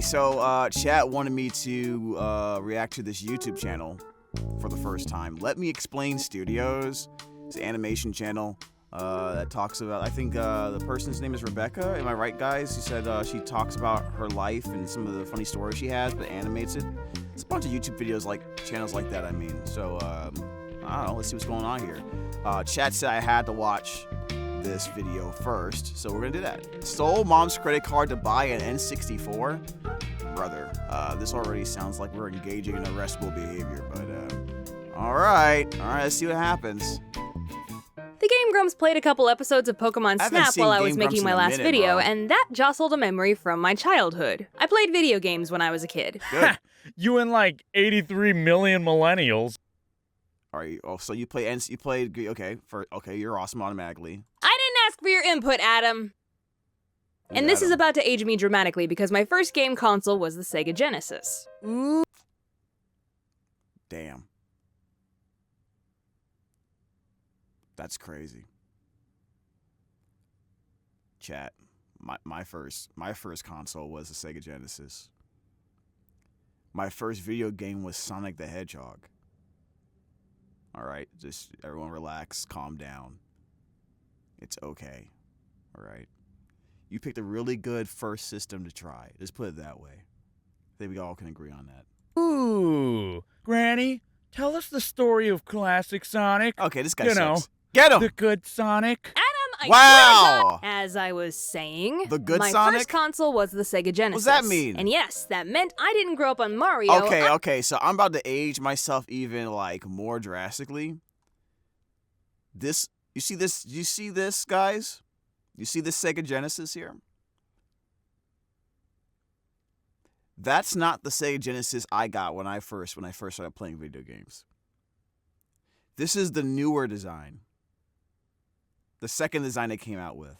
so chat wanted me to react to this YouTube channel for the first time. Let Me Explain Studios. It's an animation channel that talks about, I think the person's name is Rebecca. Am I right, guys? She said she talks about her life and some of the funny stories she has, but animates it. It's a bunch of YouTube videos, channels like that, I mean. So, I don't know. Let's see what's going on here. Chat said I had to watch this video first, so we're gonna do that. Stole mom's credit card to buy an N64? Brother, this already sounds like we're engaging in arrestable behavior, but alright, let's see what happens. The Game Grumps played a couple episodes of Pokemon Snap while I was making my last video, and that jostled a memory from my childhood. I played video games when I was a kid. Good. You and like 83 million millennials. Are you? Oh, so you played? Okay. You're awesome automatically. I didn't ask for your input, Adam. And this is about to age me dramatically because my first game console was the Sega Genesis. Ooh. Damn. That's crazy. Chat. My first console was the Sega Genesis. My first video game was Sonic the Hedgehog. All right, just everyone relax, calm down. It's okay. All right. You picked a really good first system to try. Let's put it that way. I think we all can agree on that. Ooh, Granny, tell us the story of classic Sonic. Okay, this guy sucks. Get him! The good Sonic. Wow! As I was saying, the good my Sonic? first console was the Sega Genesis. What does that mean? And yes, that meant I didn't grow up on Mario. Okay, so I'm about to age myself even more drastically. You see this, guys? You see this Sega Genesis here? That's not the Sega Genesis I got when I first started playing video games. This is the newer design. The second design they came out with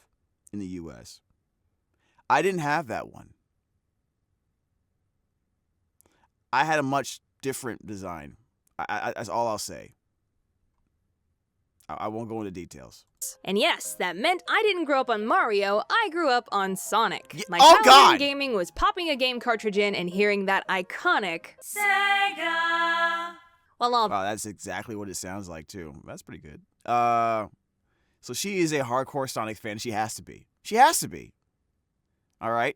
in the US. I didn't have that one. I had a much different design. That's all I'll say. I won't go into details. And yes, that meant I didn't grow up on Mario, I grew up on Sonic. My oh childhood God! in gaming was popping a game cartridge in and hearing that iconic Sega. Wow, that's exactly what it sounds like too. That's pretty good. So she is a hardcore Sonic fan. She has to be. She has to be. All right.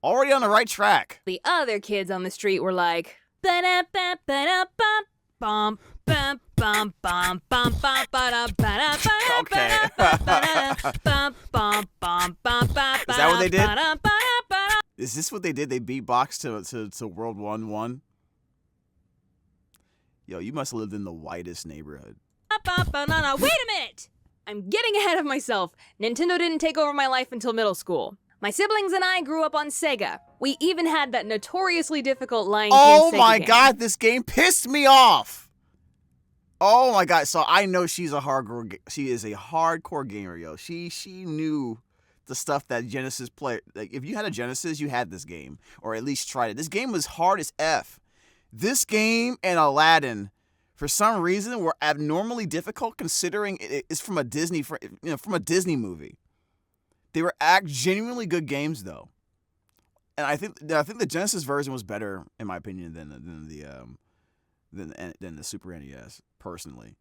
Already on the right track. The other kids on the street were like, ba-da-ba-ba-da-bum, bum, bum, bum, bum, bum, ba-da-ba-da-ba-da-ba-da-ba-da, bum, bum, bum, bum, bum, Is that what they did? ba-da-ba-da-ba-da. Is this what they did? They beatboxed to World 1-1? Yo, you must have lived in the whitest neighborhood. No, wait a minute! I'm getting ahead of myself. Nintendo didn't take over my life until middle school. My siblings and I grew up on Sega. We even had that notoriously difficult Lion King Oh Sega my game. God, this game pissed me off! Oh my God, so I know she is a hardcore gamer, yo. She knew the stuff that Genesis played. Like, if you had a Genesis, you had this game, or at least tried it. This game was hard as F. This game and Aladdin, for some reason, were abnormally difficult considering it's from a Disney movie. They were genuinely good games though, and I think the Genesis version was better in my opinion than the Super NES. Personally,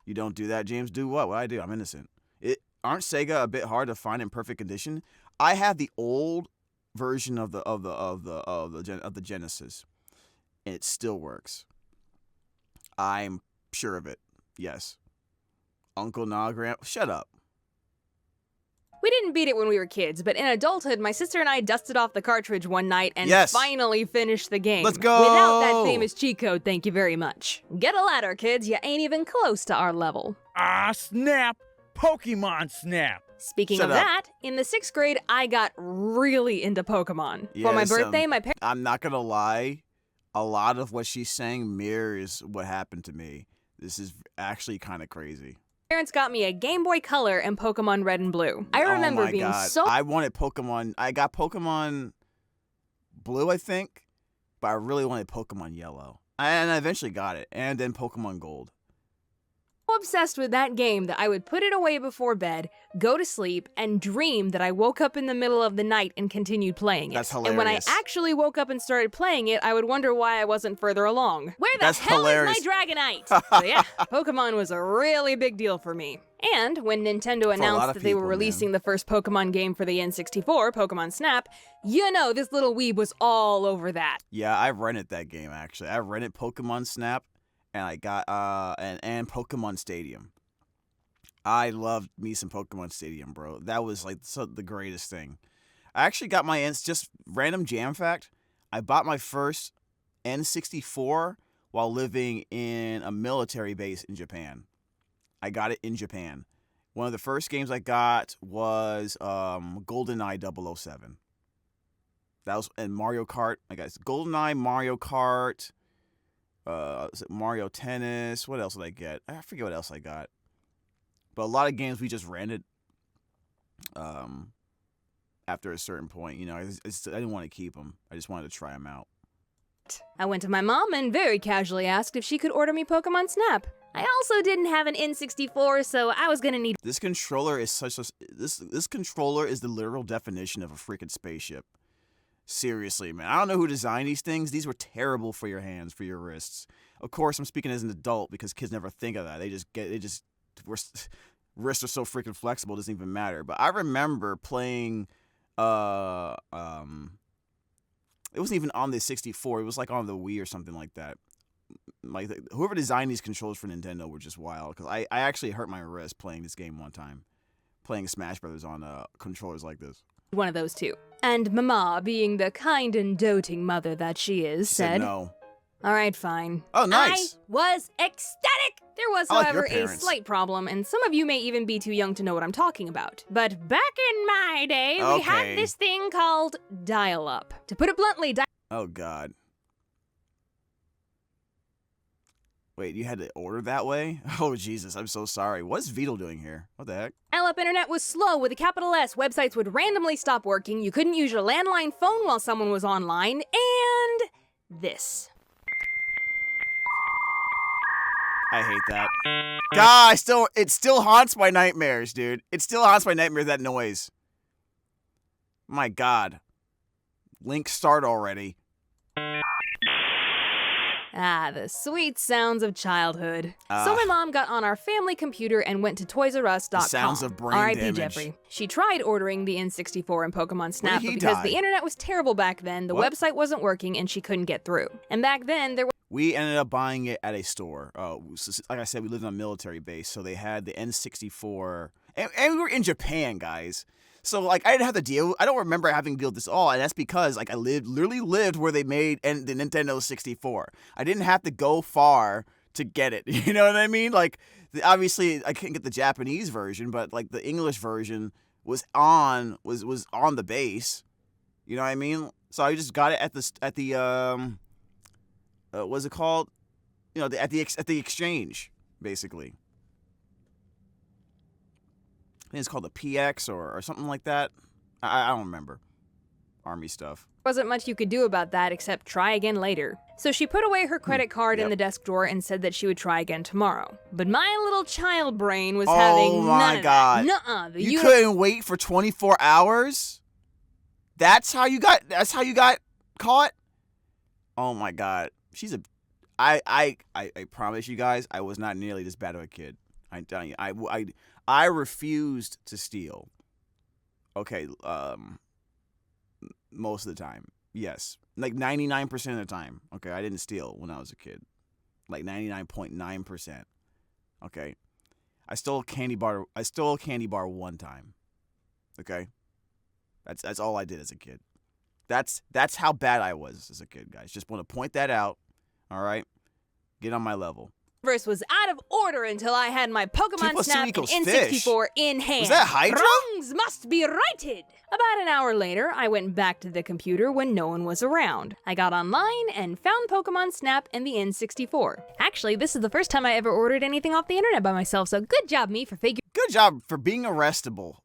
you don't do that, James. Do what? What I do? I'm innocent. Aren't Sega a bit hard to find in perfect condition? I have the old version of the Genesis, and it still works. I'm sure of it. Yes. Uncle Nagram, shut up. We didn't beat it when we were kids, but in adulthood, my sister and I dusted off the cartridge one night and finally finished the game. Let's go! Without that famous cheat code, thank you very much. Get a ladder, kids. You ain't even close to our level. Ah, snap! Pokemon Snap! Speaking of that, in the 6th grade, I got really into Pokemon. For my birthday, my parents... I'm not gonna lie. A lot of what she's saying mirrors what happened to me. This is actually kind of crazy. Parents got me a Game Boy Color and Pokemon Red and Blue. I remember being so... I wanted Pokemon... I got Pokemon Blue, I think, but I really wanted Pokemon Yellow. And I eventually got it, and then Pokemon Gold. obsessed with that game that I would put it away before bed, go to sleep, and dream that I woke up in the middle of the night and continued playing it. That's And when I hilarious. actually woke up and started playing it, I would wonder why I wasn't further along. Where the That's hell hilarious. is my Dragonite? So yeah, Pokemon was a really big deal for me. And when Nintendo lot announced of that they were people, releasing the first Pokemon game for the N64, Pokemon Snap, you know this little weeb was all over that. Yeah, I rented that game actually. I rented Pokemon Snap, and I got and Pokemon Stadium. I loved me some Pokemon Stadium, bro. That was like the greatest thing. I actually got my just random jam fact. I bought my first N64 while living in a military base in Japan. I got it in Japan. One of the first games I got was GoldenEye 007. That was in Mario Kart. I got GoldenEye, Mario Kart, Mario Tennis. What else did I get? I forget what else I got. But a lot of games we just rented. After a certain point, you know, I didn't want to keep them. I just wanted to try them out. I went to my mom and very casually asked if she could order me Pokemon Snap. I also didn't have an N64, so I was gonna need. This controller is this controller is the literal definition of a freaking spaceship. Seriously, man. I don't know who designed these things. These were terrible for your hands, for your wrists. Of course, I'm speaking as an adult because kids never think of that. Wrists are so freaking flexible, it doesn't even matter. But I remember playing, it wasn't even on the 64. It was like on the Wii or something like that. Like whoever designed these controllers for Nintendo were just wild. Because I actually hurt my wrist playing this game one time, playing Smash Brothers on controllers like this. One of those two. And Mama, being the kind and doting mother that she is, She said said, no. "All right, fine." Oh, nice. I was ecstatic! There was, I like your however, a parents. slight problem, and some of you may even be too young to know what I'm talking about. But back in my day, we Okay. had this thing called dial-up. To put it bluntly, Oh God. Wait, you had to order that way? Oh Jesus, I'm so sorry. What's Beetle doing here? What the heck? dial-up internet was slow with a capital S. Websites would randomly stop working. You couldn't use your landline phone while someone was online. And this. I hate that. God, it still haunts my nightmares, dude. It still haunts my nightmares, that noise. My God. Link, start already. Ah, the sweet sounds of childhood. Ah. So my mom got on our family computer and went to ToysRUs.com. The sounds of brain R.I.P. damage. Jeffrey. She tried ordering the N64 and Pokemon Snap, he but because die? the internet was terrible back then, the What? website wasn't working and she couldn't get through. And back then, there We ended up buying it at a store. Like I said, we lived on a military base, so they had the N64. And we were in Japan, guys. So, like, I didn't have to deal. I don't remember having to deal with this all, and that's because, like, I literally lived where they made the Nintendo 64. I didn't have to go far to get it. You know what I mean? Like, obviously, I couldn't get the Japanese version, but like the English version was on the base. You know what I mean? So I just got it at the what's it called? You know, at the exchange, basically. I think it's called the PX or something like that. I don't remember. Army stuff. wasn't much you could do about that except try again later. So she put away her credit card in Yep. the desk drawer and said that she would try again tomorrow. But my little child brain was Oh having my none of God. that. Nuh-uh. The You couldn't wait for 24 hours? That's how you got caught? Oh my God. I promise you guys, I was not nearly this bad of a kid. I'm telling you, I refused to steal. Okay, most of the time. Yes. Like 99% of the time. Okay, I didn't steal when I was a kid. Like 99.9%. Okay. I stole a candy bar one time. Okay? That's all I did as a kid. That's how bad I was as a kid, guys. Just want to point that out. All right? Get on my level. universe was out of order until I had my Pokemon 2 + 2 Snap and equals N64 in hand. Was that Hydra? Wrongs must be righted. About an hour later, I went back to the computer when no one was around. I got online and found Pokemon Snap and the N64. Actually, this is the first time I ever ordered anything off the internet by myself, so good job me for figuring Good job for being arrestable.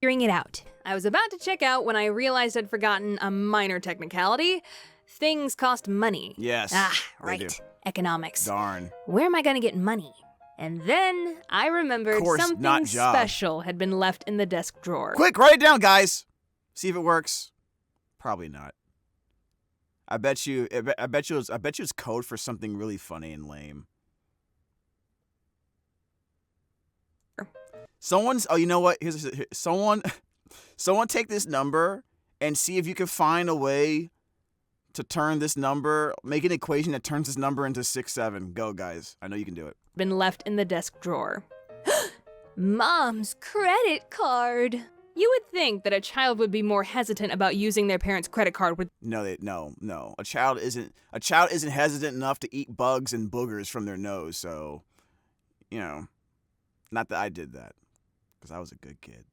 it out. I was about to check out when I realized I'd forgotten a minor technicality. Things cost money. Yes. Ah, they right. do. Economics. Darn. Where am I gonna get money? And then I remembered Course, something not job. special had been left in the desk drawer. Quick, write it down, guys. See if it works. Probably not. I bet you it's code for something really funny and lame. Oh, you know what? Someone take this number and see if you can find a way to turn this number, make an equation that turns this number into 6, 7. Go, guys. I know you can do it. Been left in the desk drawer. Mom's credit card. You would think that a child would be more hesitant about using their parents' credit card with No. A child isn't hesitant enough to eat bugs and boogers from their nose, so not that I did that, because I was a good kid.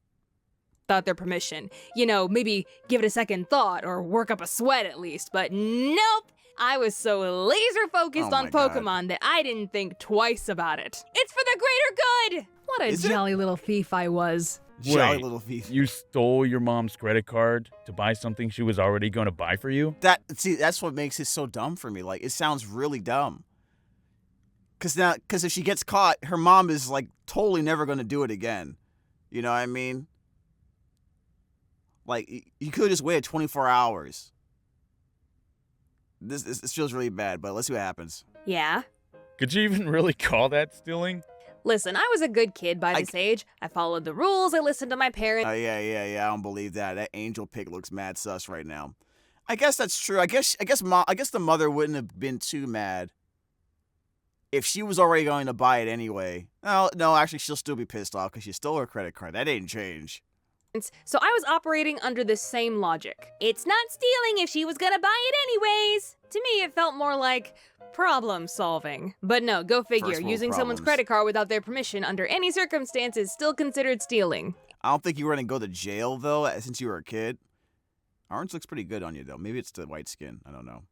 without their permission. Maybe give it a second thought or work up a sweat at least, but nope. I was so laser focused on Pokemon that I didn't think twice about it. It's for the greater good! What a jolly little thief I was. Jolly little thief. You stole your mom's credit card to buy something she was already going to buy for you? That's what makes it so dumb for me. Like, it sounds really dumb. Because if she gets caught, her mom is, like, totally never going to do it again. You know what I mean? Like, you could have just waited 24 hours. This feels really bad, but let's see what happens. Yeah? Could you even really call that stealing? Listen, I was a good kid by this age. I followed the rules. I listened to my parents. Oh, yeah. I don't believe that. That angel pic looks mad sus right now. I guess that's true. I guess the mother wouldn't have been too mad if she was already going to buy it anyway. No, actually, she'll still be pissed off because she stole her credit card. That didn't change. So I was operating under the same logic. It's not stealing if she was gonna buy it anyways. To me, it felt more like problem solving. But no, go figure. Using someone's credit card without their permission under any circumstance is still considered stealing. I don't think you were gonna go to jail though, since you were a kid. Orange looks pretty good on you though. Maybe it's the white skin. I don't know.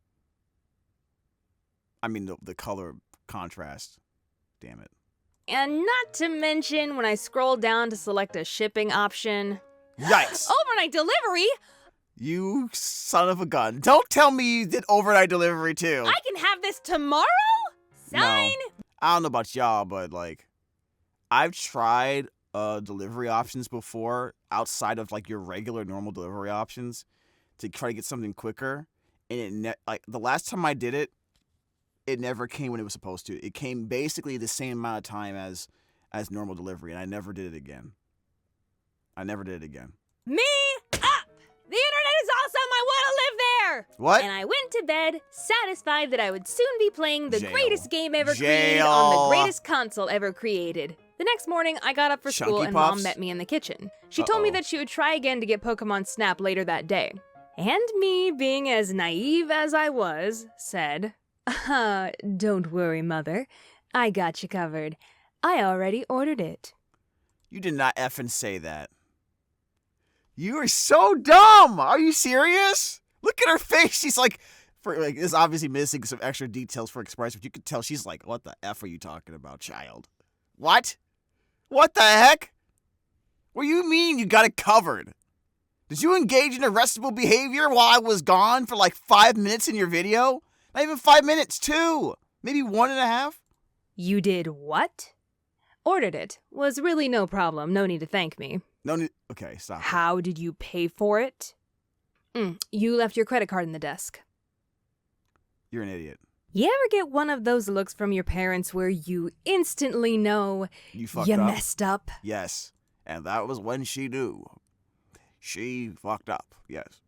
I mean the color contrast. Damn it. And not to mention when I scroll down to select a shipping option. Yikes! Overnight delivery? You son of a gun. Don't tell me you did overnight delivery too. I can have this tomorrow? Sign? No. I don't know about y'all, but like, I've tried delivery options before outside of like your regular normal delivery options to try to get something quicker. And the last time I did it, it never came when it was supposed to. It came basically the same amount of time as normal delivery, and I never did it again. Me up! The internet is awesome! I want to live there! What? And I went to bed, satisfied that I would soon be playing the Jail. greatest game ever created on the greatest console ever created. The next morning, I got up for school and Mom met me in the kitchen. She told me that she would try again to get Pokemon Snap later that day. And me, being as naive as I was, said, don't worry, Mother. I got you covered. I already ordered it. You did not effing say that. You are so dumb. Are you serious? Look at her face. She's like, it's obviously missing some extra details for expression, but you could tell she's like, what the F are you talking about, child? What? What the heck? What do you mean you got it covered? Did you engage in arrestable behavior while I was gone for like 5 minutes in your video? Not even 5 minutes, 2. Maybe 1.5. You did what? Ordered it. Was really no problem. No need to thank me. No need. Okay, stop. How did you pay for it? You left your credit card in the desk. You're an idiot. You ever get one of those looks from your parents where you instantly know you messed up? Yes. And that was when she knew. She fucked up. Yes.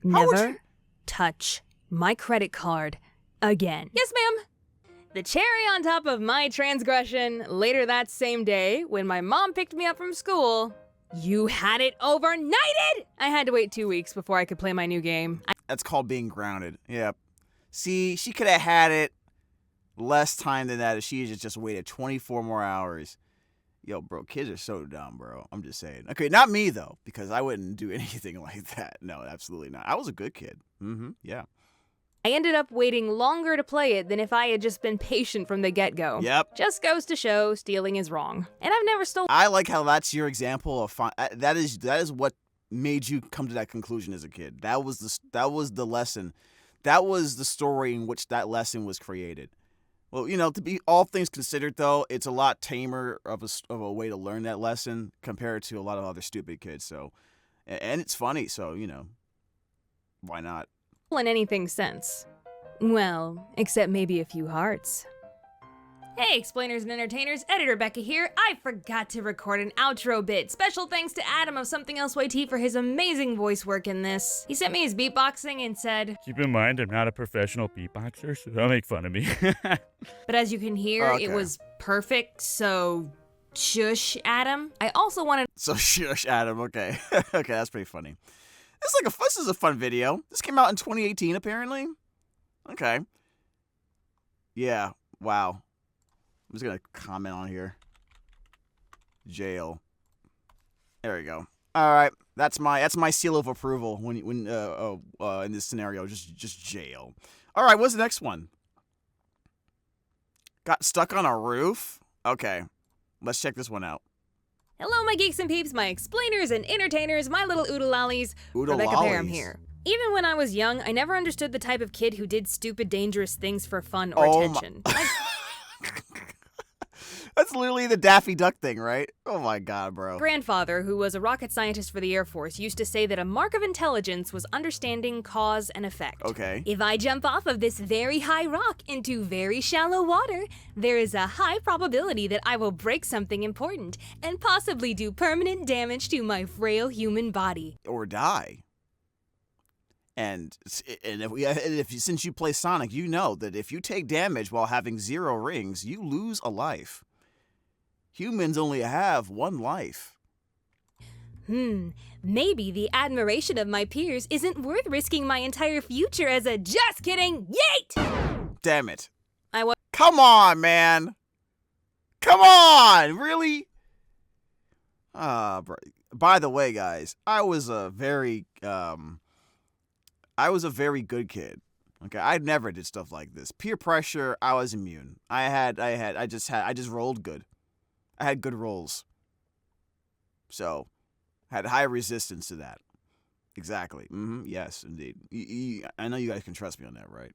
Never touch my credit card again. Yes, ma'am. The cherry on top of my transgression, later that same day, when my mom picked me up from school, you had it overnighted! I had to wait 2 weeks before I could play my new game. That's called being grounded. Yep. See, she could have had it less time than that if she had just waited 24 more hours. Yo, bro, kids are so dumb, bro. I'm just saying. Okay, not me, though, because I wouldn't do anything like that. No, absolutely not. I was a good kid. Yeah. I ended up waiting longer to play it than if I had just been patient from the get-go. Yep. Just goes to show stealing is wrong. And I've never stolen. I like how that's your example of that is what made you come to that conclusion as a kid. That was the lesson. That was the story in which that lesson was created. Well, to be all things considered, though, it's a lot tamer of a way to learn that lesson compared to a lot of other stupid kids. So, and it's funny, so, why not? In anything sense. Well, except maybe a few hearts. Hey, explainers and entertainers, Editor Becca here. I forgot to record an outro bit. Special thanks to Adam of Something Else YT for his amazing voice work in this. He sent me his beatboxing and said, Keep in mind, I'm not a professional beatboxer, so don't make fun of me. but as you can hear, Okay. it was perfect, so shush, Adam. I also wanted So, shush, Adam. Okay. Okay, that's pretty funny. This is a fun video. This came out in 2018, apparently. Okay. Yeah, wow. I'm just gonna comment on here. Jail. There we go. All right, that's my seal of approval when in this scenario, just jail. All right, what's the next one? Got stuck on a roof. Okay, let's check this one out. Hello, my geeks and peeps, my explainers and entertainers, my little oodalollies. Rebecca Oodalollies. Parham here. Even when I was young, I never understood the type of kid who did stupid, dangerous things for fun or attention. That's literally the Daffy Duck thing, right? Oh my god, bro. Grandfather, who was a rocket scientist for the Air Force, used to say that a mark of intelligence was understanding cause and effect. Okay. If I jump off of this very high rock into very shallow water, there is a high probability that I will break something important and possibly do permanent damage to my frail human body. Or die. And since you play Sonic, you know that if you take damage while having 0 rings, you lose a life. Humans only have 1 life. Maybe the admiration of my peers isn't worth risking my entire future as a just kidding yeet! Damn it. I was Come on, man. Come on, really? Bro. By the way, guys, I was a very good kid. Okay, I never did stuff like this. Peer pressure, I was immune. I just rolled good. I had good rolls. So, had high resistance to that. Exactly. Yes, indeed. I know you guys can trust me on that, right?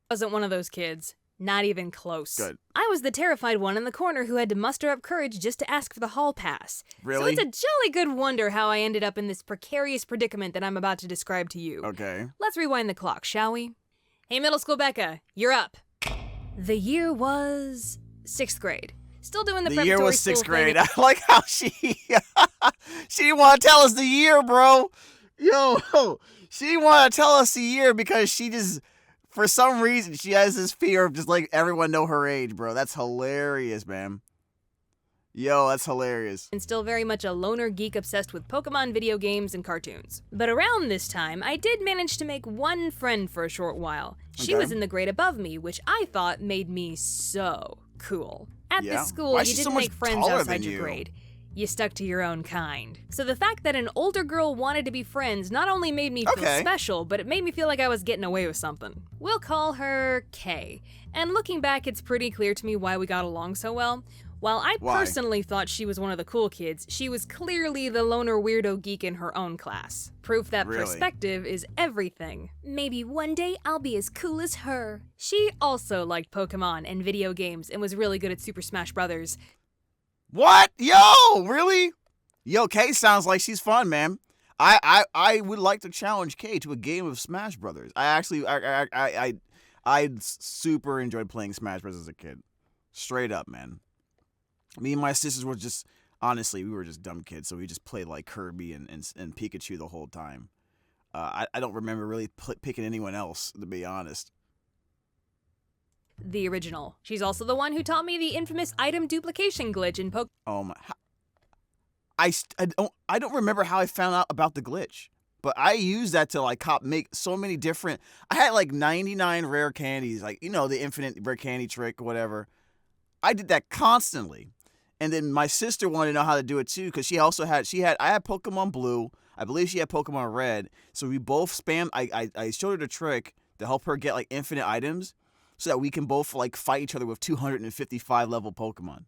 wasn't one of those kids. Not even close. Good. I was the terrified one in the corner who had to muster up courage just to ask for the hall pass. Really? So it's a jolly good wonder how I ended up in this precarious predicament that I'm about to describe to you. Okay. Let's rewind the clock, shall we? Hey, middle school Becca, you're up. The year was 6th grade. Still doing the The preparatory year was 6th school grade. thing. I like how she didn't want to tell us the year, bro. Yo, she didn't want to tell us the year because she just, for some reason, she has this fear of just like everyone know her age, bro. That's hilarious, man. Yo, that's hilarious. And still very much a loner geek obsessed with Pokemon video games and cartoons. But around this time, I did manage to make one friend for a short while. She Okay. was in the grade above me, which I thought made me so cool. At Yeah? this school, Why you is she so didn't much make friends taller outside than your you? grade. You stuck to your own kind. So the fact that an older girl wanted to be friends not only made me feel Okay. special, but it made me feel like I was getting away with something. We'll call her Kay. And looking back, it's pretty clear to me why we got along so well. While I Why? personally thought she was one of the cool kids, she was clearly the loner weirdo geek in her own class. Proof that Really? perspective is everything. Maybe one day I'll be as cool as her. She also liked Pokemon and video games and was really good at Super Smash Brothers. What? Yo, really? Yo, Kay sounds like she's fun, man. I would like to challenge Kay to a game of Smash Brothers. I super enjoyed playing Smash Brothers as a kid. Straight up, man. Me and my sisters were just, honestly, we were just dumb kids, so we just played like Kirby and Pikachu the whole time. I don't remember really picking anyone else, to be honest. The original. She's also the one who taught me the infamous item duplication glitch in Pokemon. Oh my! I don't remember how I found out about the glitch, but I used that to like make so many different. I had like 99 rare candies, like the infinite rare candy trick or whatever. I did that constantly, and then my sister wanted to know how to do it too because I had Pokemon Blue. I believe she had Pokemon Red, so we both spam. I showed her the trick to help her get like infinite items, so that we can both like fight each other with 255 level Pokemon,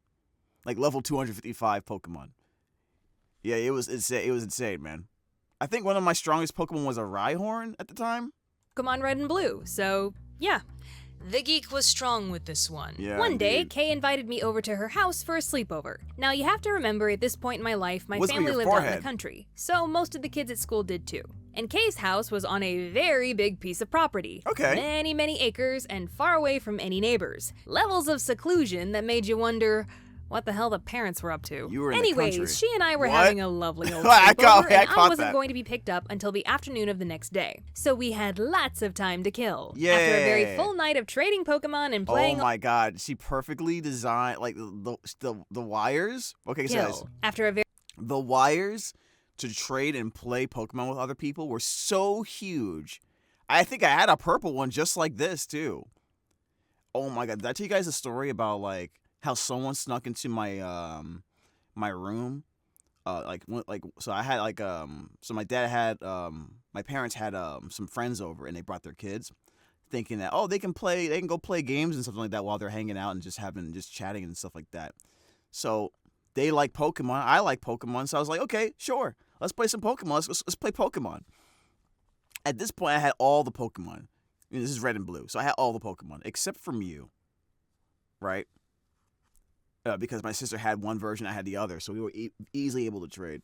like level 255 Pokemon. Yeah, it was insane, man. I think one of my strongest Pokemon was a Rhyhorn at the time. Pokemon Red and Blue, so yeah. The geek was strong with this one. Yeah, One day, indeed. Kay invited me over to her house for a sleepover. Now, you have to remember, at this point in my life, my Whisper family your lived out in forehead. the country, so most of the kids at school did too. And Kay's house was on a very big piece of property. Okay. Many, many acres and far away from any neighbors. Levels of seclusion that made you wonder what the hell the parents were up to. You were in the Anyways, country. she and I were What? having a lovely old I sleepover, caught and I wasn't that. going to be picked up until the afternoon of the next day. So we had lots of time to kill. Yeah. After a very full night of trading Pokemon and playing Oh my god, she perfectly designed like the wires. Okay, so guys, kill. After a very the wires to trade and play Pokemon with other people were so huge. I think I had a purple one just like this too. Oh my god, did I tell you guys a story about like how someone snuck into my my room? So I had so my dad had my parents had some friends over and they brought their kids, thinking that they can go play games and something like that while they're hanging out and just chatting and stuff like that. So they like Pokemon, I like Pokemon, so I was like, okay, sure, let's play some Pokemon. Let's play Pokemon. At this point, I had all the Pokemon. This is Red and Blue, so I had all the Pokemon except for Mew, right? Because my sister had one version, I had the other, so we were easily able to trade.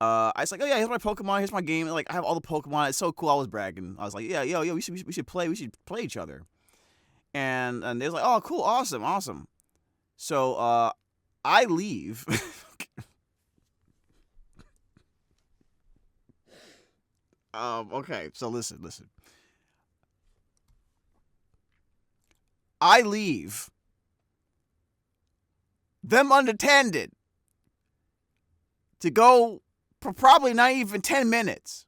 I was like, oh yeah, here's my Pokemon, here's my game. Like I have all the Pokemon. It's so cool. I was bragging. I was like, yeah, we should play. We should play each other. And they was like, oh, cool, awesome. So I leave. Okay, so listen. I leave them unattended to go for probably not even 10 minutes.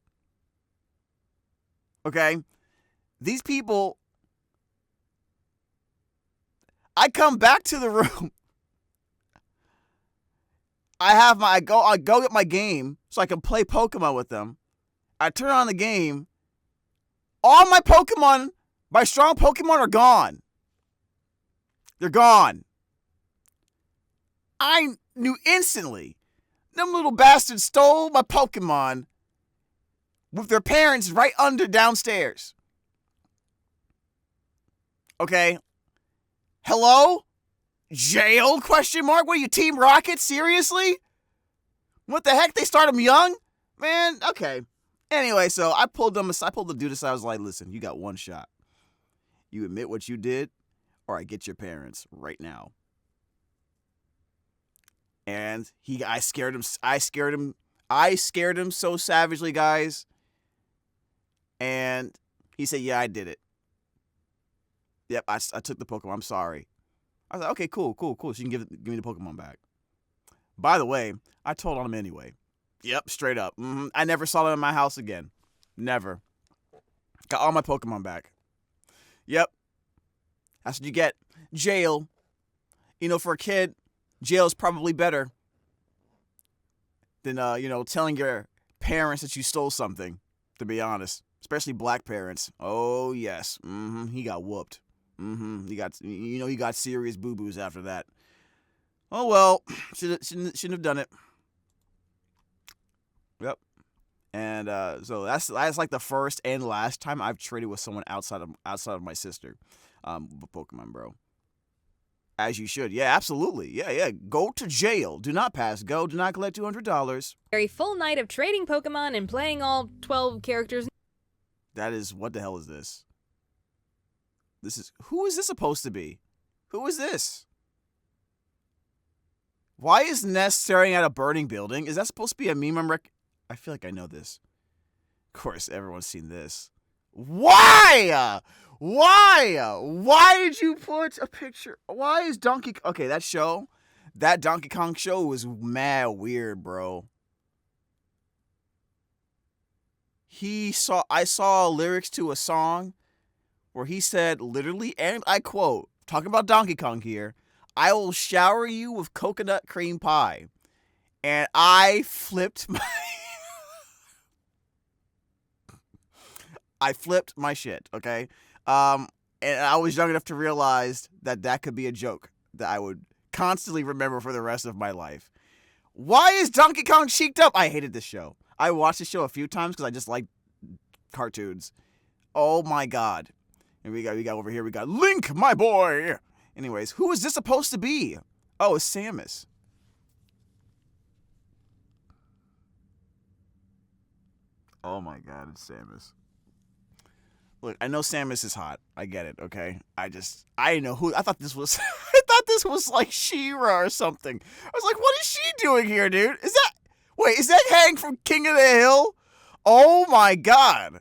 Okay? These people, I come back to the room. I go get my game so I can play Pokemon with them. I turn on the game. All my Pokemon, my strong Pokemon are gone. They're gone. I knew instantly. Them little bastards stole my Pokemon with their parents right under downstairs. Okay? Hello? Jail? Question mark? What are you, Team Rocket? Seriously? What the heck? They start them young? Man, okay. Anyway, so I pulled the dude aside. I was like, listen, you got one shot. You admit what you did, or I get your parents right now. And I scared him so savagely, guys. And he said, yeah, I did it. Yep, I took the Pokemon. I'm sorry. I was like, okay, cool. So you can give me the Pokemon back. By the way, I told on him anyway. Yep, straight up. I never saw them in my house again. Never. Got all my Pokemon back. Yep. That's what you get. Jail. For a kid, jail's probably better than, telling your parents that you stole something, to be honest. Especially black parents. Oh, yes. He got whooped. He got serious boo-boos after that. Oh, well. Shouldn't have done it. Yep. And so that's like the first and last time I've traded with someone outside of my sister, with Pokemon, bro. As you should. Yeah, absolutely. Yeah. Go to jail. Do not pass go. Do not collect $200. very full night of trading Pokemon and playing all 12 characters. That is, what the hell is this? Who is this supposed to be? Who is this? Why is Ness staring at a burning building? Is that supposed to be a meme I feel like I know this. Of course, everyone's seen this. Why? Why did you put a picture? Why is okay, that Donkey Kong show was mad weird, bro. I saw lyrics to a song where he said literally, and I quote, talking about Donkey Kong here, I will shower you with coconut cream pie. And I flipped my shit, okay? And I was young enough to realize that could be a joke that I would constantly remember for the rest of my life. Why is Donkey Kong cheeked up? I hated this show. I watched the show a few times because I just like cartoons. Oh my God. And we got over here, we got Link, my boy. Anyways, who is this supposed to be? Oh, it's Samus. Oh my God, it's Samus. Look, I know Samus is hot. I get it, okay? I didn't know who. I thought this was I thought this was like She-Ra or something. I was like, what is she doing here, dude? Is that Hank from King of the Hill? Oh my God.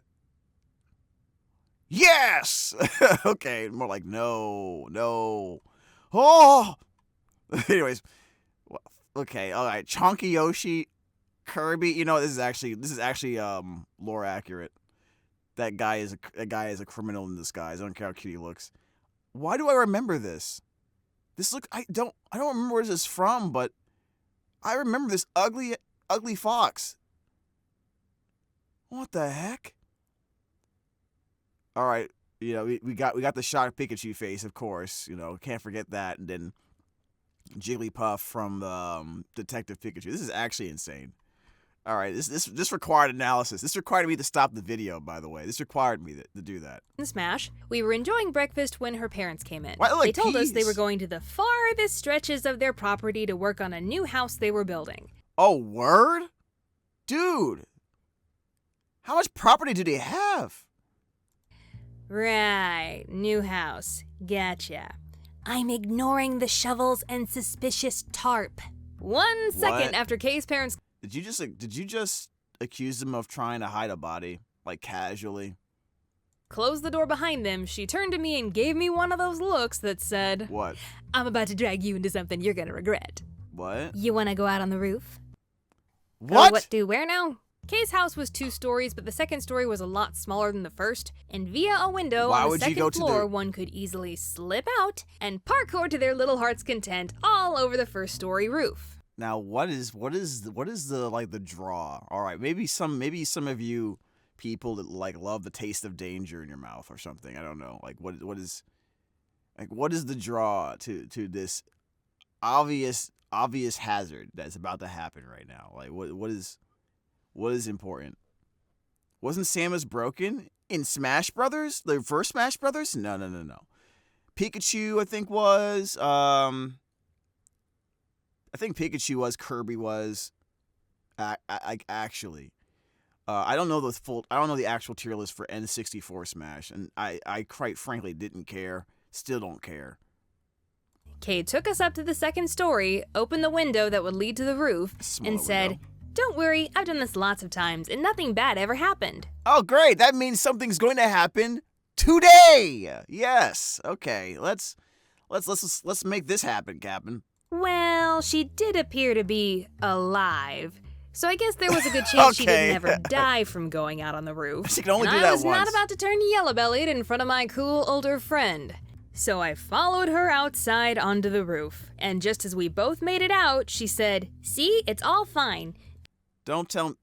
Yes. Okay, more like no. Oh. Anyways, okay, all right. Chonky Yoshi, Kirby. You know, this is actually lore accurate. That guy is a criminal in disguise. I don't care how cute he looks. Why do I remember this? I don't remember where this is from, but I remember this ugly fox. What the heck? All right, you know, we got the shocked Pikachu face, of course. You know, can't forget that. And then Jigglypuff from Detective Pikachu. This is actually insane. All right, this required analysis. This required me to stop the video, by the way. This required me to do that. In Smash, we were enjoying breakfast when her parents came in. Why, they told us they were going to the farthest stretches of their property to work on a new house they were building. Oh, word? Dude, how much property do they have? Right, new house. Gotcha. I'm ignoring the shovels and suspicious tarp. 1 second after Kay's parents... Did you just accuse them of trying to hide a body, like casually? closed the door behind them, she turned to me and gave me one of those looks that said, What? I'm about to drag you into something you're gonna regret. What? You wanna go out on the roof? What? What do where now? Kay's house was 2 stories, but the second story was a lot smaller than the first, and via a window on the second floor, one could easily slip out and parkour to their little heart's content all over the first story roof. Now, what is the like the draw? All right, maybe some of you people that like love the taste of danger in your mouth or something. I don't know. Like what is the draw to this obvious hazard that's about to happen right now? Like what is important? Wasn't Samus broken in Smash Brothers? The first Smash Brothers? No. Pikachu, I think was. I think Pikachu was. Kirby was. Actually, I don't know the actual tier list for N64 Smash, and I quite frankly didn't care. Still don't care. Kay took us up to the second story, opened the window that would lead to the roof, and said, "Don't worry, I've done this lots of times, and nothing bad ever happened." Oh, great! That means something's going to happen today. Yes. Okay. Let's make this happen, Captain. Well, she did appear to be alive, so I guess there was a good chance she didn't ever die from going out on the roof. She can only do that once. I was not about to turn yellow-bellied in front of my cool older friend. So I followed her outside onto the roof, and just as we both made it out, she said, "See, it's all fine." Don't tell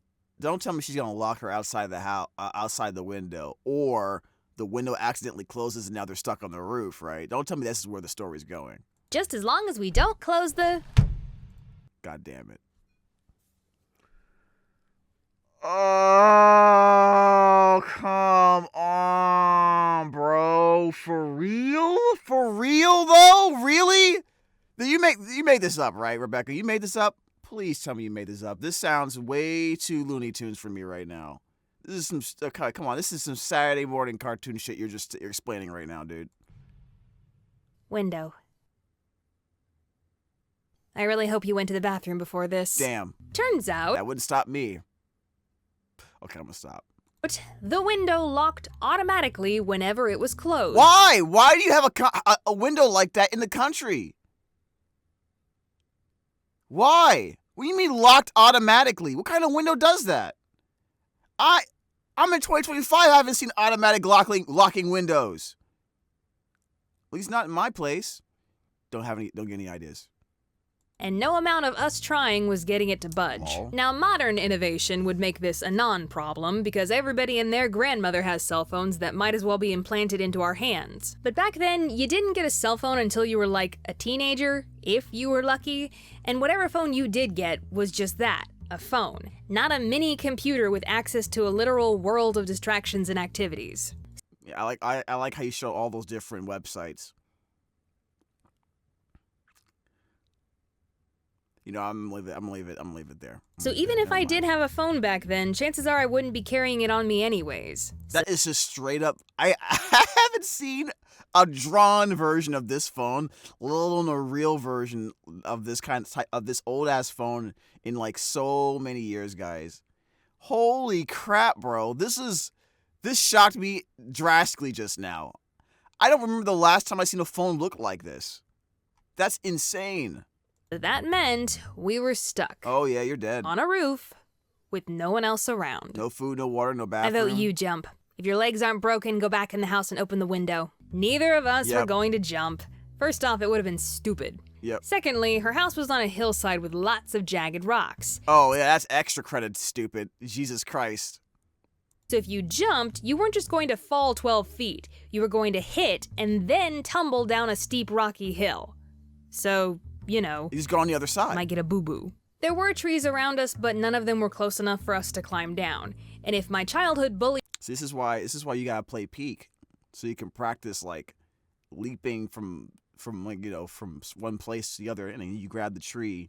me she's gonna lock her outside the house, outside the window, or the window accidentally closes and now they're stuck on the roof, right? Don't tell me this is where the story's going. Just as long as we don't close the... God damn it. Oh, come on, bro. For real? For real, though? Really? You made this up, right, Rebecca? You made this up? Please tell me you made this up. This sounds way too Looney Tunes for me right now. This is some... come on, this is some Saturday morning cartoon shit you're explaining right now, dude. Window. I really hope you went to the bathroom before this. Damn. Turns out... That wouldn't stop me. Okay, I'm gonna stop. But the window locked automatically whenever it was closed. Why? Why do you have a window like that in the country? Why? What do you mean locked automatically? What kind of window does that? I'm in 2025. I haven't seen automatic locking windows. At least not in my place. Don't get any ideas. And no amount of us trying was getting it to budge. Oh. Now, modern innovation would make this a non-problem because everybody and their grandmother has cell phones that might as well be implanted into our hands. But back then, you didn't get a cell phone until you were like a teenager, if you were lucky, and whatever phone you did get was just that, a phone, not a mini computer with access to a literal world of distractions and activities. Yeah, I like how you show all those different websites. You know, I'm gonna leave it there. So even if I did have a phone back then, chances are I wouldn't be carrying it on me anyways. That is just straight up. I haven't seen a drawn version of this phone, let alone a real version of this of this old ass phone in like so many years, guys. Holy crap, bro! This shocked me drastically just now. I don't remember the last time I seen a phone look like this. That's insane. That meant we were stuck. Oh yeah, you're dead. On a roof with no one else around. No food, no water, no I bathroom. vote you jump. If your legs aren't broken, go back in the house and open the window. Neither of us were going to jump. First off, it would have been stupid. Yep. Secondly, her house was on a hillside with lots of jagged rocks. Oh yeah, that's extra credit, stupid. Jesus Christ. So if you jumped, you weren't just going to fall 12 feet. You were going to hit and then tumble down a steep rocky hill. So, you know, You just go on the other side. might get a boo-boo. There were trees around us, but none of them were close enough for us to climb down. And if my childhood bully So this is why you gotta play peak, so you can practice like leaping from like, you know, from one place to the other, and then you grab the tree.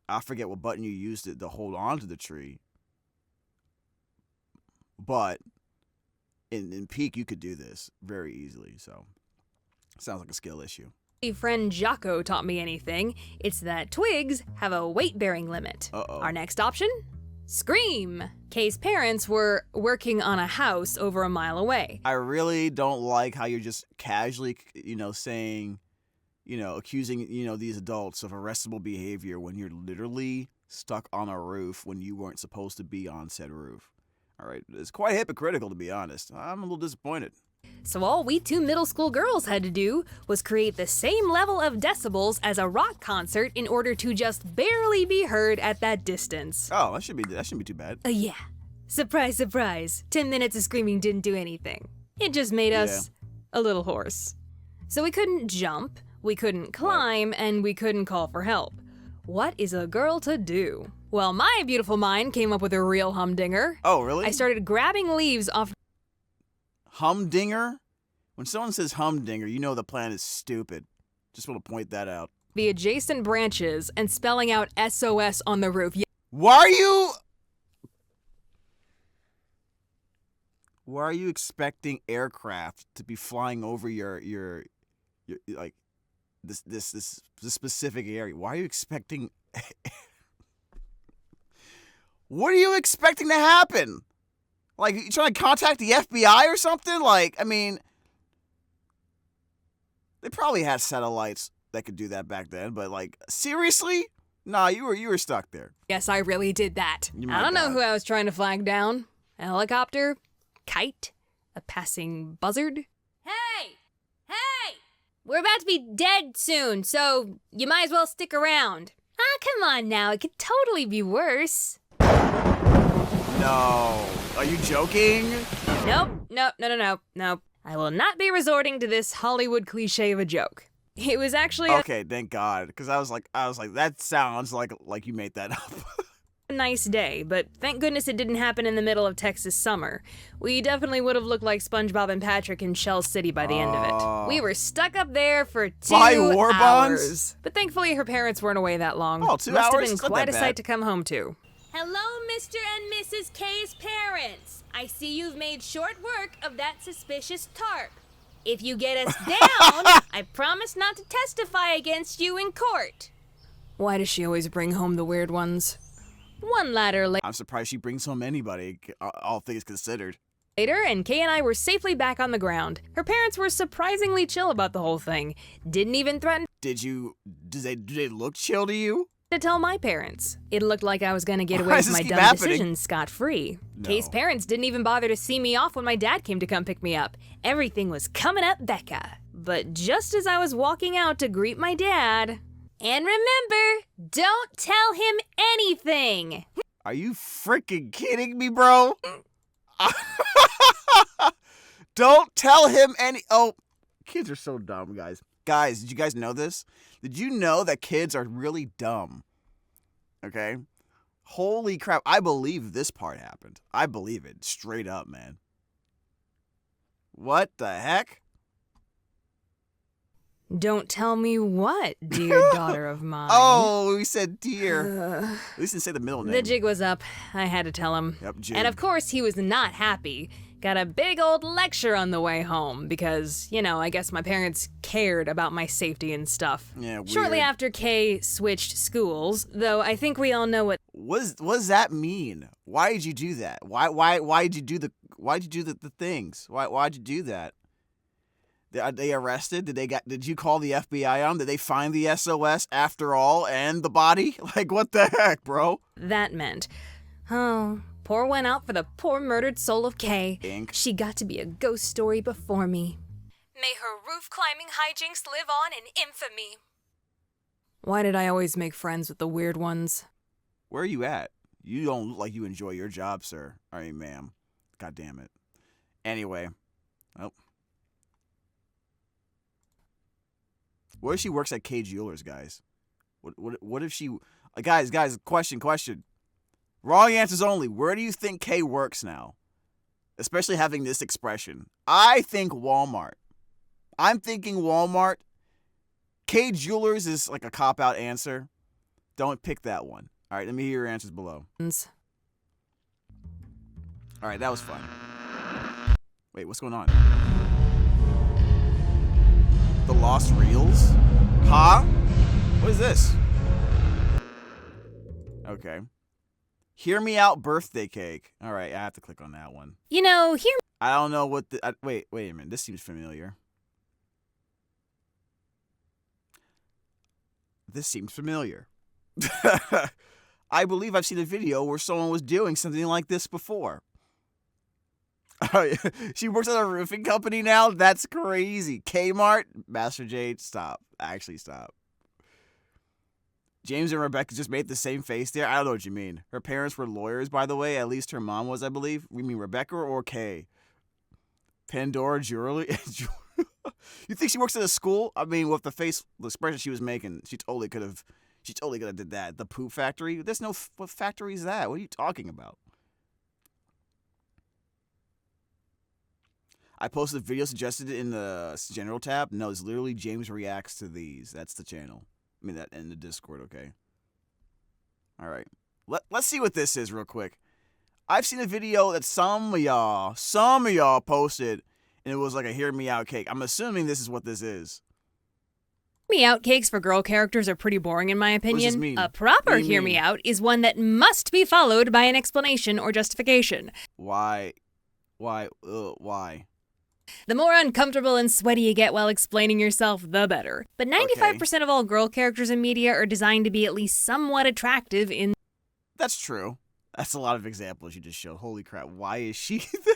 I forget what button you used it to hold on to the tree, but in peak you could do this very easily. So sounds like a skill issue. friend Jocko taught me anything, it's that twigs have a weight-bearing limit. Uh-oh. Our next option? Scream. Kay's parents were working on a house over a mile away. I really don't like how you're just casually, you know, saying, you know, accusing, you know, these adults of arrestable behavior when you're literally stuck on a roof when you weren't supposed to be on said roof. All right, it's quite hypocritical, to be honest. I'm a little disappointed. So all we two middle school girls had to do was create the same level of decibels as a rock concert in order to just barely be heard at that distance. Oh, that shouldn't be too bad. Yeah. Surprise, surprise. 10 minutes of screaming didn't do anything. It just made us a little hoarse. So we couldn't jump, we couldn't climb, and we couldn't call for help. What is a girl to do? Well, my beautiful mind came up with a real humdinger. Oh, really? I started grabbing leaves off Humdinger? When someone says humdinger, you know the plan is stupid. Just want to point that out. the adjacent branches and spelling out SOS on the roof. Why are you expecting aircraft to be flying over your like this specific area? Why are you expecting What are you expecting to happen? Like, you trying to contact the FBI or something? Like, I mean, they probably had satellites that could do that back then, but like, seriously? Nah, you were stuck there. Yes, I really did that. You I don't might know not. who I was trying to flag down. A helicopter? Kite? A passing buzzard? Hey! Hey! We're about to be dead soon, so you might as well stick around. Ah, come on now. It could totally be worse. No. Are you joking? Nope. I will not be resorting to this Hollywood cliche of a joke. It was actually Okay, thank God. Because I was like, that sounds like you made that up. a nice day, but thank goodness it didn't happen in the middle of Texas summer. We definitely would have looked like SpongeBob and Patrick in Shell City by the end of it. We were stuck up there for 2 By war hours. bonds? But thankfully her parents weren't away that long. Oh, 2 Must have hours? been It's not quite that a bad. sight to come home to. Hello, Mr. and Mrs. K's parents. I see you've made short work of that suspicious tarp. If you get us down, I promise not to testify against you in court. Why does she always bring home the weird ones? One ladder I'm surprised she brings home anybody, all things considered. later, and Kay and I were safely back on the ground. Her parents were surprisingly chill about the whole thing. Didn't even threaten Do they look chill to you? to tell my parents. It looked like I was gonna get Why away does with this my keep dumb happening? decisions scot-free. No. Kay's parents didn't even bother to see me off when my dad came to come pick me up. Everything was coming up Becca. But just as I was walking out to greet my dad, and remember, don't tell him anything. Are you freaking kidding me, bro? Don't tell him any. Oh, kids are so dumb, guys. Guys, did you guys know this? Did you know that kids are really dumb? Okay? Holy crap. I believe this part happened. I believe it. Straight up, man. What the heck? Don't tell me what, dear daughter of mine. Oh, we said dear. At least didn't say the middle name. The jig was up. I had to tell him. Yep, jig. And of course, he was not happy. Got a big old lecture on the way home because, I guess my parents cared about my safety and stuff. Yeah, weird. Shortly after Kay switched schools, though I think we all know what What does that mean? Why did you do that? Why did you do the things? Why'd you do that? Are they arrested? Did you call the FBI on them? Did they find the SOS after all and the body? Like, what the heck, bro? that meant. Oh, pour one out for the poor murdered soul of Kay. Ink. She got to be a ghost story before me. May her roof-climbing hijinks live on in infamy. Why did I always make friends with the weird ones? Where are you at? You don't look like you enjoy your job, sir. I mean, ma'am. God damn it. Anyway. Oh. What if she works at K Jewelers, guys? What if she... Guys, question. Wrong answers only. Where do you think Kay works now? Especially having this expression. I think Walmart. I'm thinking Walmart. K Jewelers is like a cop-out answer. Don't pick that one. All right, let me hear your answers below. All right, that was fun. Wait, what's going on? The Lost Reels? Huh? What is this? Okay. Hear Me Out birthday cake. All right, I have to click on that one. I don't know what the... wait a minute. This seems familiar. This seems familiar. I believe I've seen a video where someone was doing something like this before. She works at a roofing company now? That's crazy. Kmart? Master Jade, stop. Actually, stop. James and Rebecca just made the same face there? I don't know what you mean. Her parents were lawyers, by the way. At least her mom was, I believe. We mean Rebecca or Kay? Pandora Jewelry? You think she works at a school? I mean, with the expression she was making, she totally could have did that. The poop factory? There's no... What factory is that? What are you talking about? I posted a video suggested in the general tab. No, it's literally James reacts to these. That's the channel. I mean, that in the Discord, okay? All right. Let's see what this is real quick. I've seen a video that some of y'all posted, and it was like a Hear Me Out cake. I'm assuming this is what this is. Me out cakes for girl characters are pretty boring in my opinion. What does this mean? A proper What do you hear mean? me out is one that must be followed by an explanation or justification. Why? The more uncomfortable and sweaty you get while explaining yourself, the better. But 95% of all girl characters in media are designed to be at least somewhat attractive in... That's true. That's a lot of examples you just showed. Holy crap. Why is she there?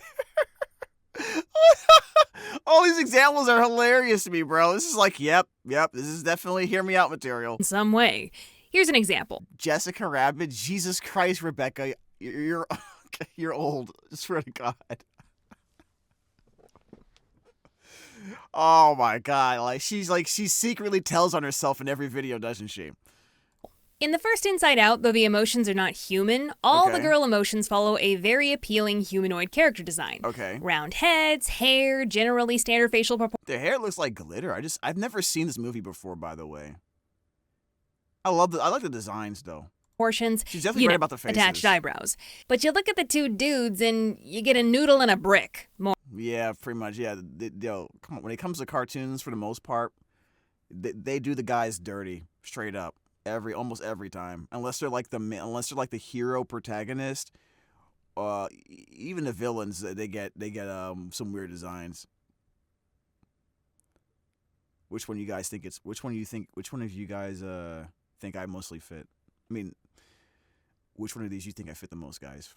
All these examples are hilarious to me, bro. This is like, yep. This is definitely Hear Me Out material. in some way. Here's an example. Jessica Rabbit. Jesus Christ, Rebecca. You're old. I swear to God. Oh my God. She secretly tells on herself in every video, doesn't she? In the first Inside Out, though the emotions are not human, all the Okay. girl emotions follow a very appealing humanoid character design. Okay. Round heads, hair, generally standard facial The hair looks like glitter. I've never seen this movie before, by the way. I like the designs though. proportions, She's definitely right about the faces. attached eyebrows. But you look at the two dudes and you get a noodle and a brick. More Yeah, pretty much. Yeah, come on. When it comes to cartoons, for the most part, they do the guys dirty, straight up, almost every time. Unless they're like the hero protagonist, even the villains, they get some weird designs. Which one of you guys think I mostly fit? I mean, which one of these you think I fit the most, guys?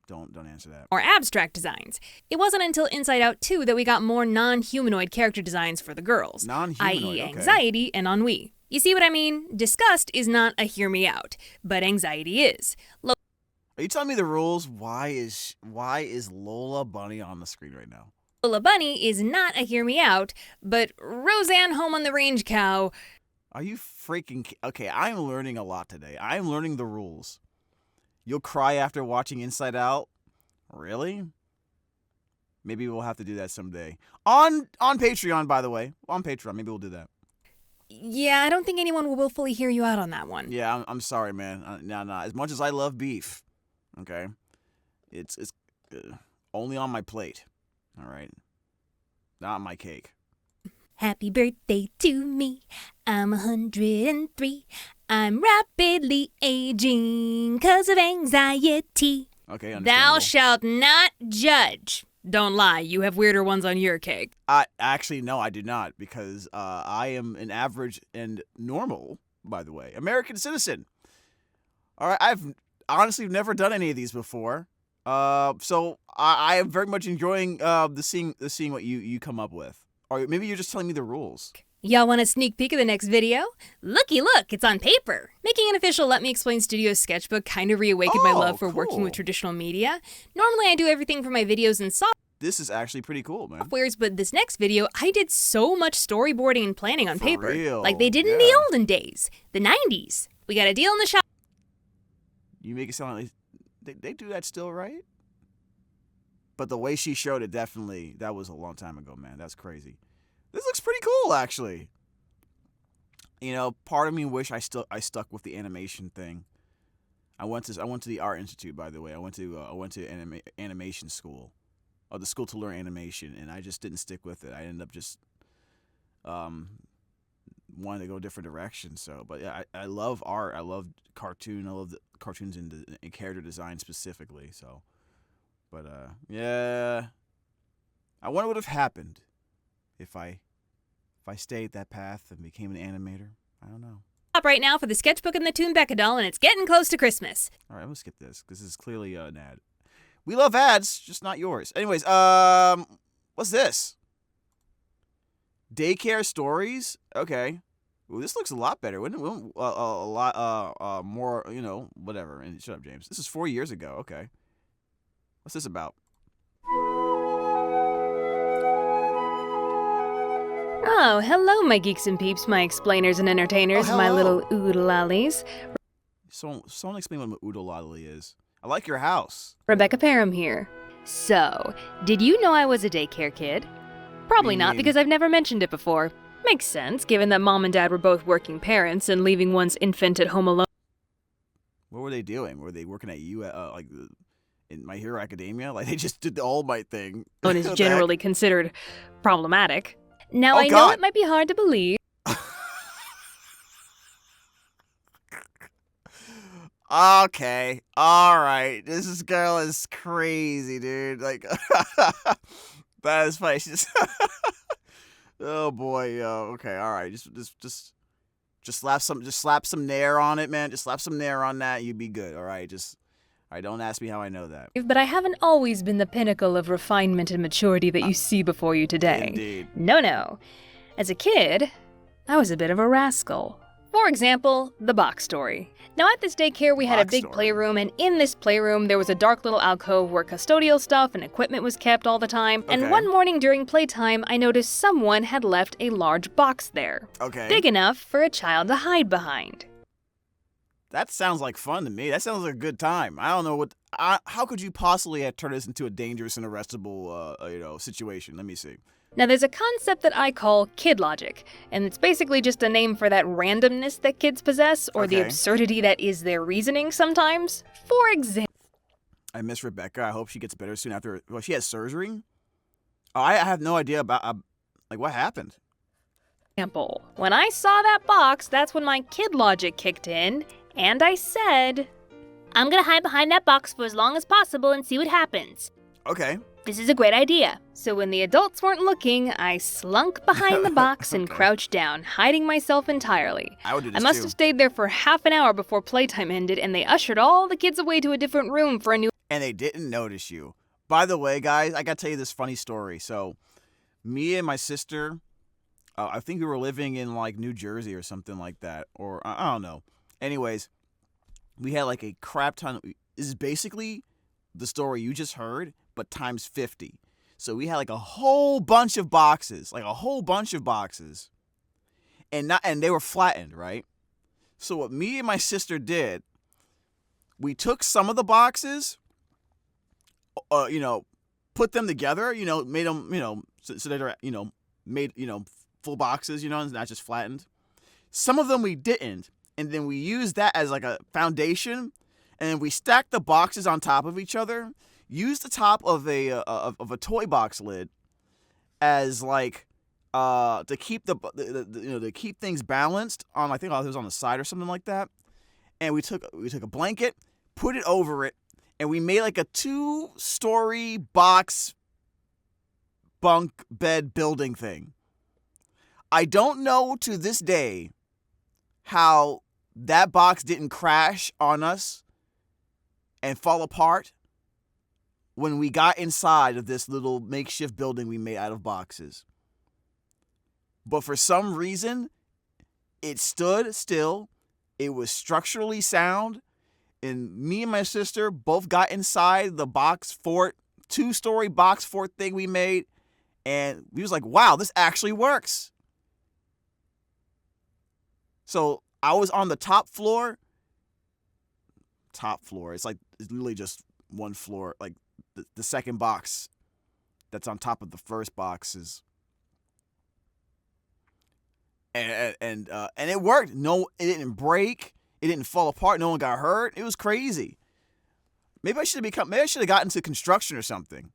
Don't answer that. more abstract designs. It wasn't until Inside Out 2 that we got more non-humanoid character designs for the girls, Non-humanoid, i.e. okay. anxiety and ennui. You see what I mean? Disgust is not a hear me out, but anxiety is. Are you telling me the rules? Why is Lola Bunny on the screen right now? Lola Bunny is not a hear me out, but Roseanne Home on the Range Cow. Are you freaking... Okay, I'm learning a lot today. I'm learning the rules. You'll cry after watching Inside Out? Really? Maybe we'll have to do that someday. On Patreon, by the way. On Patreon, maybe we'll do that. Yeah, I don't think anyone will willfully hear you out on that one. Yeah, I'm sorry, man. No. As much as I love beef, okay, it's only on my plate. All right, not on my cake. Happy birthday to me. I'm 103. I'm rapidly aging 'cause of anxiety. Okay, understandable. Thou shalt not judge. Don't lie, you have weirder ones on your cake. No, I do not, because I am an average and normal, by the way, American citizen. All right, I've honestly never done any of these before, so I am very much enjoying the seeing what you come up with, or maybe you're just telling me the rules. Y'all want a sneak peek of the next video? Looky look, it's on paper. Making an official Let Me Explain Studios sketchbook kind of reawakened my love for working with traditional media. Normally I do everything for my videos in This is actually pretty cool, man. softwares, but this next video, I did so much storyboarding and planning on paper. Real? Like they did in the olden days, the 90s. We got a deal in the shop. You make it sound like they do that still, right? But the way she showed it, definitely, that was a long time ago, man. That's crazy. This looks pretty cool, actually. You know, part of me wish I stuck with the animation thing. I went to the Art Institute, by the way. I went to animation school, or the school to learn animation, and I just didn't stick with it. I ended up just wanting to go a different direction. So, but yeah, I love art. I love cartoon. I love the cartoons and character design specifically. So, but yeah, I wonder what would have happened if I stayed that path and became an animator. I don't know. Right now for the sketchbook and the Toon Becca doll, and it's getting close to Christmas. All right, let's skip this because this is clearly an ad. We love ads, just not yours. Anyways, what's this? Daycare stories. Okay. Ooh, this looks a lot better. Wouldn't it? A lot more. You know, whatever. And shut up, James. This is 4 years ago. Okay. What's this about? Oh, hello, my geeks and peeps, my explainers and entertainers, my little oodle-lollies. Someone explain what oodle-lolly is. I like your house. Rebecca Parham here. So, did you know I was a daycare kid? Probably not, because I've never mentioned it before. Makes sense, given that mom and dad were both working parents and leaving one's infant at home alone. What were they doing? Were they working at you like in My Hero Academia? Like they just did the All Might thing. Is generally considered problematic. Now, I know it might be hard to believe. Okay. All right. This girl is crazy, dude. Like, that is funny. She's oh boy. Okay. All right. Just slap some nair on it, man. Just slap some nair on that. You'd be good. All right. All right. Don't ask me how I know that. But I haven't always been the pinnacle of refinement and maturity that you see before you today. Indeed. No. As a kid, I was a bit of a rascal. For example, the box story. Now at this daycare we had a big playroom, and in this playroom there was a dark little alcove where custodial stuff and equipment was kept all the time. Okay. And one morning during playtime I noticed someone had left a large box there. Okay. Big enough for a child to hide behind. That sounds like fun to me. That sounds like a good time. I don't know how could you possibly have turned this into a dangerous and arrestable situation? Let me see. Now there's a concept that I call kid logic, and it's basically just a name for that randomness that kids possess, or the absurdity that is their reasoning sometimes. For example... I miss Rebecca. I hope she gets better soon after... Well, she has surgery? Oh, I have no idea about... what happened? When I saw that box, that's when my kid logic kicked in, and I said... I'm gonna hide behind that box for as long as possible and see what happens. Okay. This is a great idea. So when the adults weren't looking, I slunk behind the box and crouched down, hiding myself entirely. I would do this I must too. have stayed there for half an hour before playtime ended, and they ushered all the kids away to a different room for a new... And they didn't notice you. By the way, guys, I gotta tell you this funny story. So, me and my sister, I think we were living in like New Jersey or something like that, or I don't know. Anyways, we had like a crap ton. This is basically the story you just heard, but times 50. So we had like a whole bunch of boxes, and they were flattened, right? So what me and my sister did, we took some of the boxes, put them together, made them, so they're, made, full boxes, and not just flattened. Some of them we didn't. And then we used that as like a foundation, and we stacked the boxes on top of each other. Used the top of a toy box lid as like to keep to keep things balanced on. I think it was on the side or something like that. And we took a blanket, put it over it, and we made like a 2-story box bunk bed building thing. I don't know to this day how that box didn't crash on us and fall apart when we got inside of this little makeshift building we made out of boxes. But for some reason, it stood still. It was structurally sound. And me and my sister both got inside the box fort, 2-story box fort thing we made. And we was like, wow, this actually works. So I was on the top floor. It's literally just one floor. Like the second box that's on top of the first box is. And it worked. No, it didn't break. It didn't fall apart. No one got hurt. It was crazy. Maybe I should have gotten into construction or something.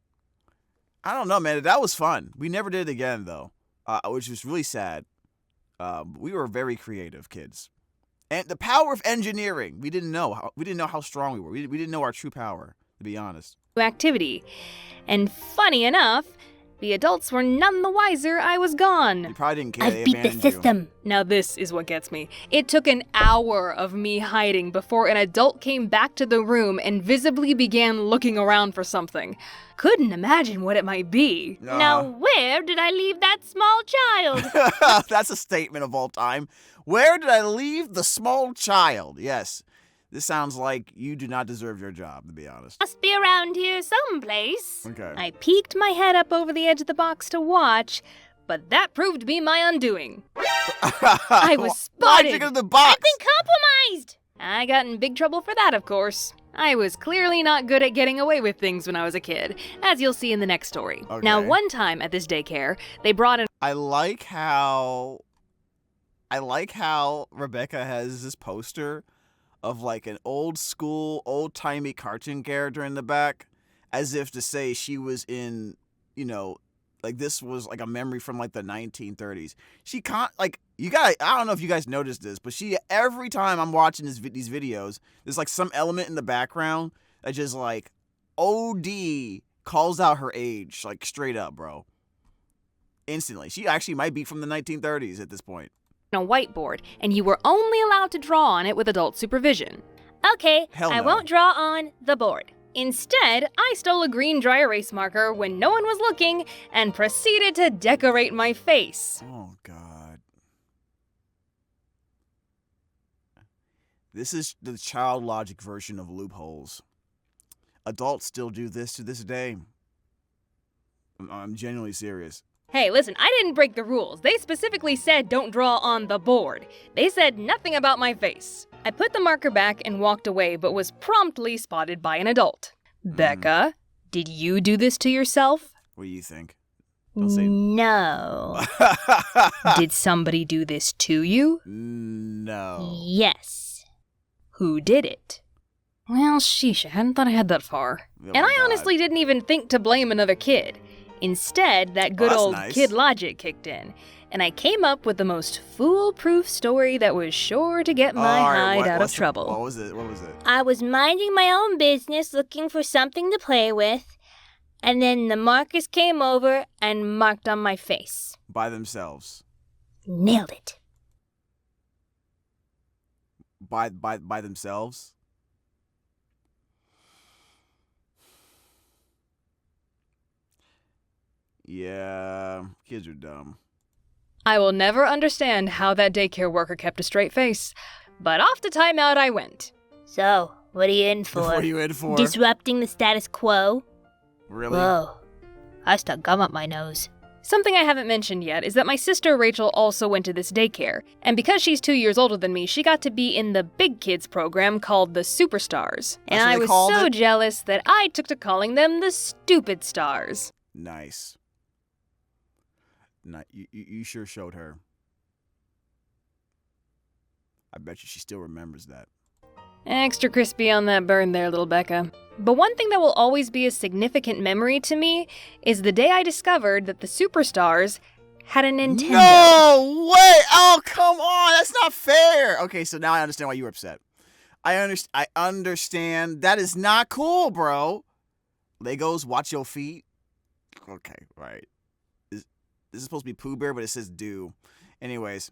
I don't know, man. That was fun. We never did it again though, which was really sad. We were very creative kids. And the power of engineering, we didn't know how strong we were. We didn't know our true power, to be honest. Activity. And funny enough, the adults were none the wiser I was gone. You probably didn't care. I beat the system. Now this is what gets me. It took an hour of me hiding before an adult came back to the room and visibly began looking around for something. Couldn't imagine what it might be. Now where did I leave that small child? That's a statement of all time. Where did I leave the small child? Yes. This sounds like you do not deserve your job, to be honest. Must be around here someplace. Okay. I peeked my head up over the edge of the box to watch, but that proved to be my undoing. I was spotted. Logic of the box. I've been compromised. I got in big trouble for that, of course. I was clearly not good at getting away with things when I was a kid, as you'll see in the next story. Okay. Now, one time at this daycare, they brought in... I like how Rebecca has this poster of like an old school, old-timey cartoon character in the back, as if to say she was in, like this was like a memory from like the 1930s. She can't, like, I don't know if you guys noticed this, but every time I'm watching these videos, there's like some element in the background that just like OD calls out her age, like straight up, bro. Instantly. She actually might be from the 1930s at this point. A whiteboard, and you were only allowed to draw on it with adult supervision. Okay, Hell I no. won't draw on the board. Instead, I stole a green dry erase marker when no one was looking and proceeded to decorate my face. Oh, God. This is the child logic version of loopholes. Adults still do this to this day. I'm genuinely serious. Hey, listen, I didn't break the rules. They specifically said don't draw on the board. They said nothing about my face. I put the marker back and walked away, but was promptly spotted by an adult. Becca, did you do this to yourself? What do you think? Don't say No. Did somebody do this to you? No. Yes. Who did it? Well, sheesh, I hadn't thought I had that far. Oh And my I God. honestly didn't even think to blame another kid. Instead, that good that's old nice. kid logic kicked in, and I came up with the most foolproof story that was sure to get my All right, hide out of what's the- trouble. What was it? I was minding my own business looking for something to play with, and then the markers came over and marked on my face. By themselves. Nailed it. By themselves? Yeah, kids are dumb. I will never understand how that daycare worker kept a straight face, but off to timeout I went. So, what are you in for? What are you in for? Disrupting the status quo? Really? Whoa. I stuck gum up my nose. Something I haven't mentioned yet is that my sister Rachel also went to this daycare, and because she's 2 years older than me, she got to be in the big kids program called the Superstars. And That's what I they was called so it? jealous that I took to calling them the Stupid Stars. Nice. You sure showed her. I bet you she still remembers that. Extra crispy on that burn there, little Becca. But one thing that will always be a significant memory to me is the day I discovered that the Superstars had a Nintendo. No way! Oh, come on! That's not fair! Okay, so now I understand why you were upset. I understand. That is not cool, bro. Legos, watch your feet. Okay, right. This is supposed to be Pooh Bear, but it says do. Anyways,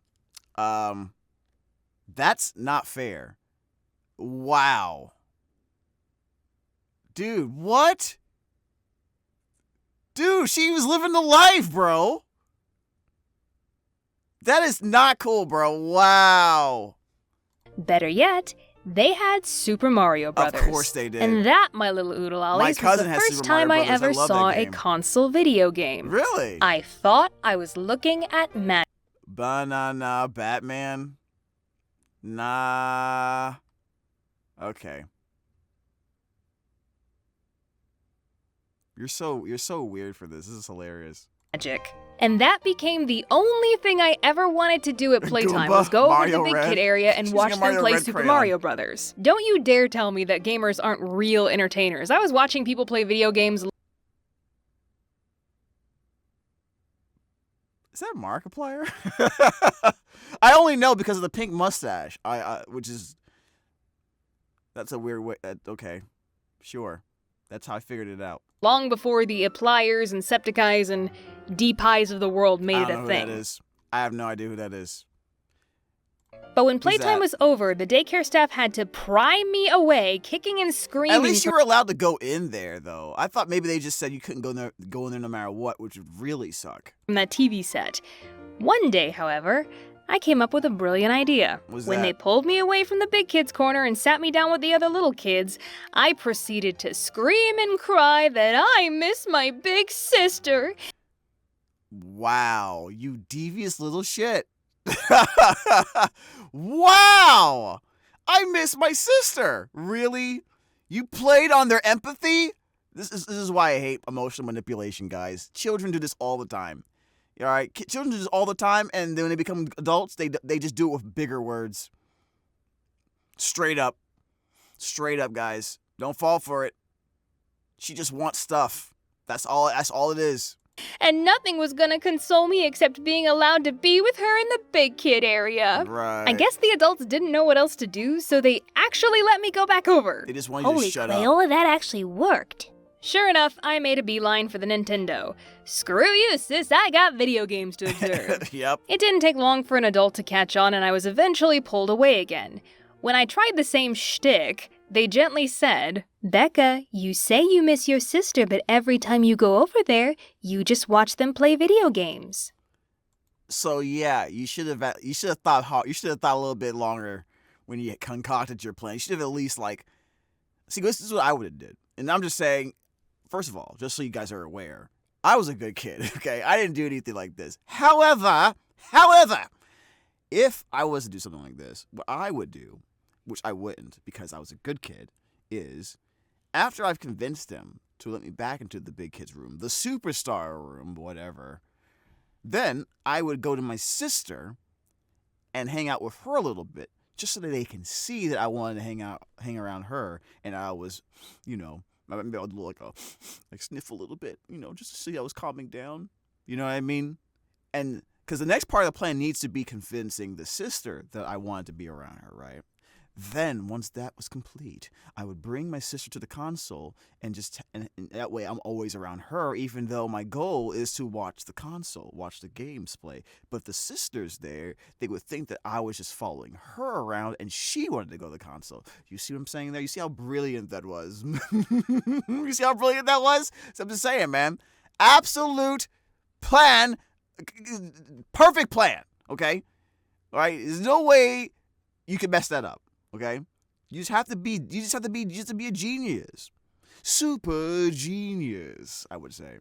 that's not fair. Wow. Dude, what? Dude, she was living the life, bro. That is not cool, bro. Wow. Better yet, they had Super Mario Brothers. Of course they did. And that, my little oodle ollies, My was cousin the has first Super time Mario I Brothers. I ever love saw that a game. console video game. Really? I thought I was looking at magic. Banana Batman? Nah. Okay. You're so weird for this. This is hilarious. And that became the only thing I ever wanted to do at playtime Goomba, was go over to Mario the big Red. kid area and She's watch using them Mario play Red Super crayon. Mario Brothers. Don't you dare tell me that gamers aren't real entertainers. I was watching people play video games. Is that Markiplier? I only know because of the pink mustache. That's a weird way. Okay, sure. That's how I figured it out. Long before the Appliers and Septiceyes and D-Pies of the world made I it don't a know who thing. that is. I have no idea who that is. But when Who's playtime that? was over, the daycare staff had to pry me away, kicking and screaming. At least you were allowed to go in there, though. I thought maybe they just said you couldn't go in there no matter what, which would really suck. from that TV set. One day, however, I came up with a brilliant idea. What's When that? they pulled me away from the big kids' corner and sat me down with the other little kids, I proceeded to scream and cry that I miss my big sister. Wow, you devious little shit. Wow! I miss my sister. Really? You played on their empathy? This is why I hate emotional manipulation, guys. Children do this all the time. All right? Children do this all the time, and then when they become adults, they just do it with bigger words. Straight up. Straight up, guys. Don't fall for it. She just wants stuff. That's all it is. And nothing was gonna console me except being allowed to be with her in the big kid area. Right. I guess the adults didn't know what else to do, so they actually let me go back over. They just want you Holy to shut up. Crayola, that actually worked. Sure enough, I made a beeline for the Nintendo. Screw you, sis, I got video games to observe. Yep. It didn't take long for an adult to catch on, and I was eventually pulled away again. When I tried the same shtick, they gently said, Becca, you say you miss your sister, but every time you go over there, you just watch them play video games. So yeah, you should have thought hard. You should have thought a little bit longer when you concocted your plan. You should have at least see. This is what I would have did, and I'm just saying. First of all, just so you guys are aware, I was a good kid. Okay, I didn't do anything like this. However, if I was to do something like this, what I would do, which I wouldn't because I was a good kid, is after I've convinced them to let me back into the big kids room, the superstar room, whatever. Then I would go to my sister and hang out with her a little bit, just so that they can see that I wanted to hang around her, and I was, maybe I'll do like sniff a little bit, just to see I was calming down. You know what I mean? And because the next part of the plan needs to be convincing the sister that I wanted to be around her, right? Then, once that was complete, I would bring my sister to the console and and that way I'm always around her, even though my goal is to watch the console, watch the games play. But the sister's there, they would think that I was just following her around and she wanted to go to the console. You see what I'm saying there? You see how brilliant that was? You see how brilliant that was? So I'm just saying, man. Absolute plan. Perfect plan, okay? All right? There's no way you can mess that up. Okay, you just have to be a genius, super genius, I would say.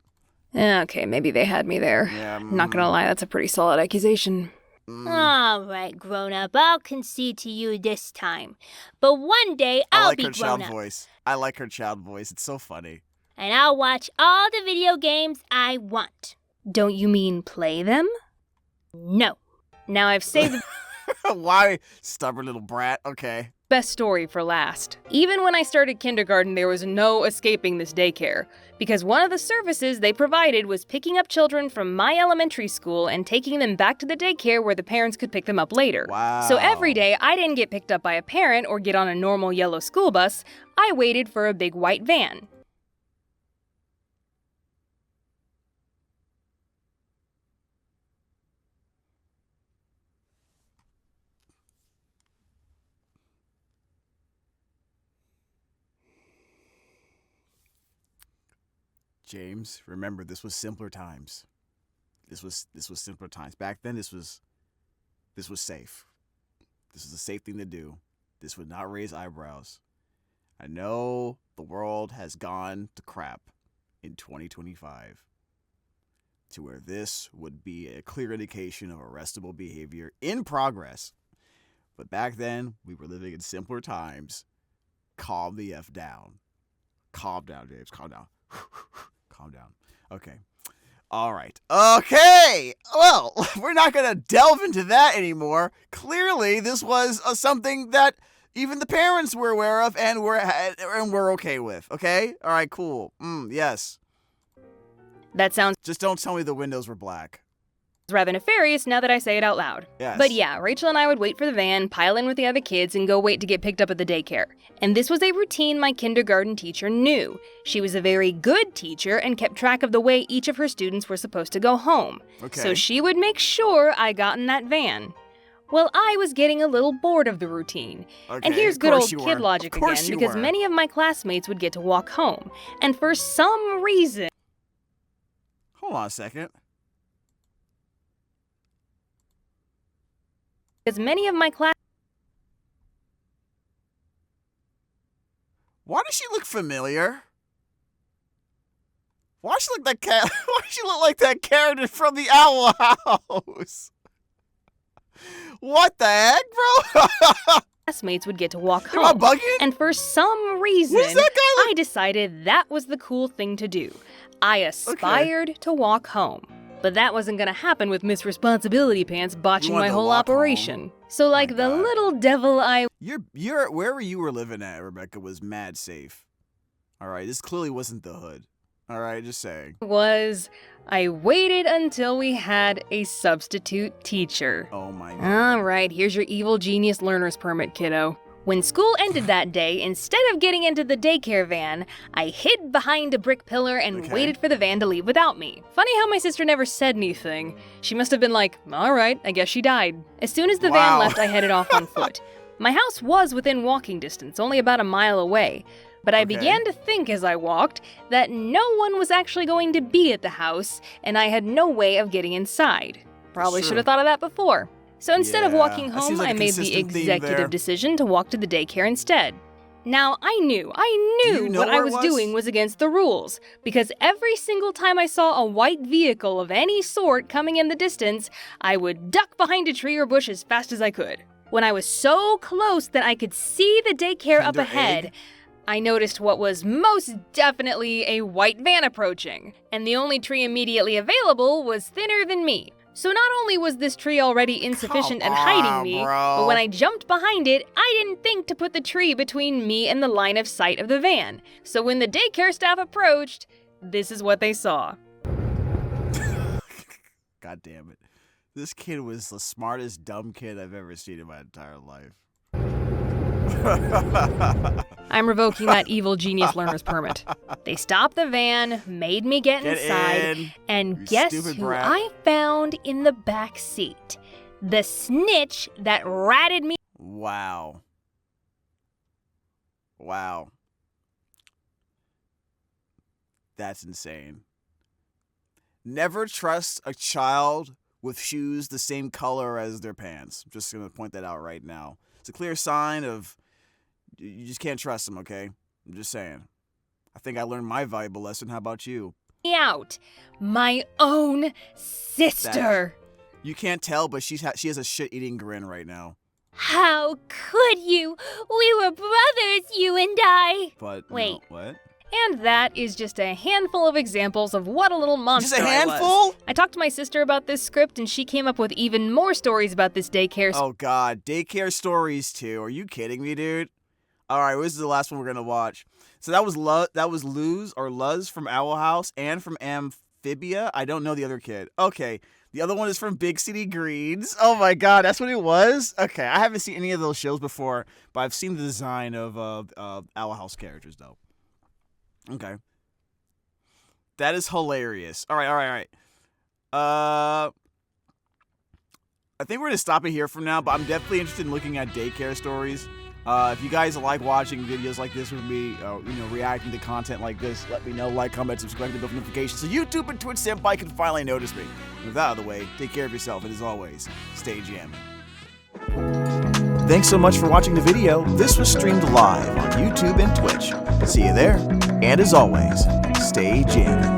Okay, maybe they had me there. Yeah. Not gonna lie, that's a pretty solid accusation. All right, grown-up, I'll concede to you this time. But one day I I'll like be her child grown-up. voice. I like her child voice. It's so funny. And I'll watch all the video games I want. Don't you mean play them? No. Now I've saved the Why? Stubborn little brat. Okay. best story for last. Even when I started kindergarten, there was no escaping this daycare, because one of the services they provided was picking up children from my elementary school and taking them back to the daycare where the parents could pick them up later. Wow. So every day, I didn't get picked up by a parent or get on a normal yellow school bus. I waited for a big white van. James, remember, this was simpler times. This was simpler times. Back then, this was safe. This was a safe thing to do. This would not raise eyebrows. I know the world has gone to crap in 2025 to where this would be a clear indication of arrestable behavior in progress. But back then, we were living in simpler times. Calm the F down. Calm down, James. Calm down. Calm down. Okay. All right. Okay. Well, we're not going to delve into that anymore. Clearly, this was something that even the parents were aware of and we're okay with. Okay? All right, cool. Yes. That sounds Just don't tell me the windows were black. rather nefarious now that I say it out loud. Yes. But yeah, Rachel and I would wait for the van, pile in with the other kids, and go wait to get picked up at the daycare. And this was a routine my kindergarten teacher knew. She was a very good teacher and kept track of the way each of her students were supposed to go home. Okay. So she would make sure I got in that van. Well, I was getting a little bored of the routine. Okay, And here's of good course old you kid were. logic Of course again, you because were. many of my classmates would get to walk home. And for some reason, Hold on a second. because many of my class Why does she look familiar? Why does she look like Why does she look like that character from the Owl House? What the heck, bro? classmates would get to walk Am I home. bugging? And for some reason, What does that guy look? I decided that was the cool thing to do. I aspired to walk home. But that wasn't gonna happen with Miss Responsibility Pants botching wanted my to the whole walk operation. So like the God. little devil I You're wherever you were living at, Rebecca, was mad safe. All right, this clearly wasn't the hood. All right, just saying. was, I waited until we had a substitute teacher. Oh my God. Alright, here's your evil genius learner's permit, kiddo. When school ended that day, instead of getting into the daycare van, I hid behind a brick pillar and Okay. waited for the van to leave without me. Funny how my sister never said anything. She must have been like, alright, I guess she died. As soon as the van Wow. left, I headed off on foot. My house was within walking distance, only about a mile away. But I Okay. began to think as I walked that no one was actually going to be at the house, and I had no way of getting inside. Probably Sure. should have thought of that before. So instead of Yeah, walking that home, seems like I a made the consistent theme executive there. decision to walk to the daycare instead. Now, I knew Do you know what I where it was was? doing was against the rules, because every single time I saw a white vehicle of any sort coming in the distance, I would duck behind a tree or bush as fast as I could. When I was so close that I could see the daycare up Kinder ahead, Egg? I noticed what was most definitely a white van approaching, and the only tree immediately available was thinner than me. So not only was this tree already insufficient Come and hiding on, me, bro. but when I jumped behind it, I didn't think to put the tree between me and the line of sight of the van. So when the daycare staff approached, this is what they saw. God damn it. This kid was the smartest dumb kid I've ever seen in my entire life. I'm revoking that evil genius learner's permit. They stopped the van, made me get inside, in, and you guess stupid who brat. I found in the back seat? The snitch that ratted me. Wow. Wow. That's insane. Never trust a child with shoes the same color as their pants. I'm just going to point that out right now. It's a clear sign of you just can't trust them, okay? I'm just saying. I think I learned my valuable lesson. How about you? me out. My own sister. You can't tell, but she has a shit-eating grin right now. How could you? We were brothers, you and I. But Wait. no, what? And that is just a handful of examples of what a little monster Just a I was. handful? I talked to my sister about this script, and she came up with even more stories about this daycare. Oh God, daycare stories too. Are you kidding me, dude? All right, this is the last one we're gonna watch. So that was Luz from Owl House and from Amphibia. I don't know the other kid. Okay, the other one is from Big City Greens. Oh my God, that's what it was. Okay, I haven't seen any of those shows before, but I've seen the design of Owl House characters though. Okay, that is hilarious. All right. I think we're gonna stop it here for now, but I'm definitely interested in looking at daycare stories. If you guys like watching videos like this with me, reacting to content like this, let me know. Like, comment, subscribe to the notifications so YouTube and Twitch Senpai can finally notice me. And with that out of the way, take care of yourself, and as always, stay jamming. Thanks so much for watching the video. This was streamed live on YouTube and Twitch. See you there, and as always, stay jamming.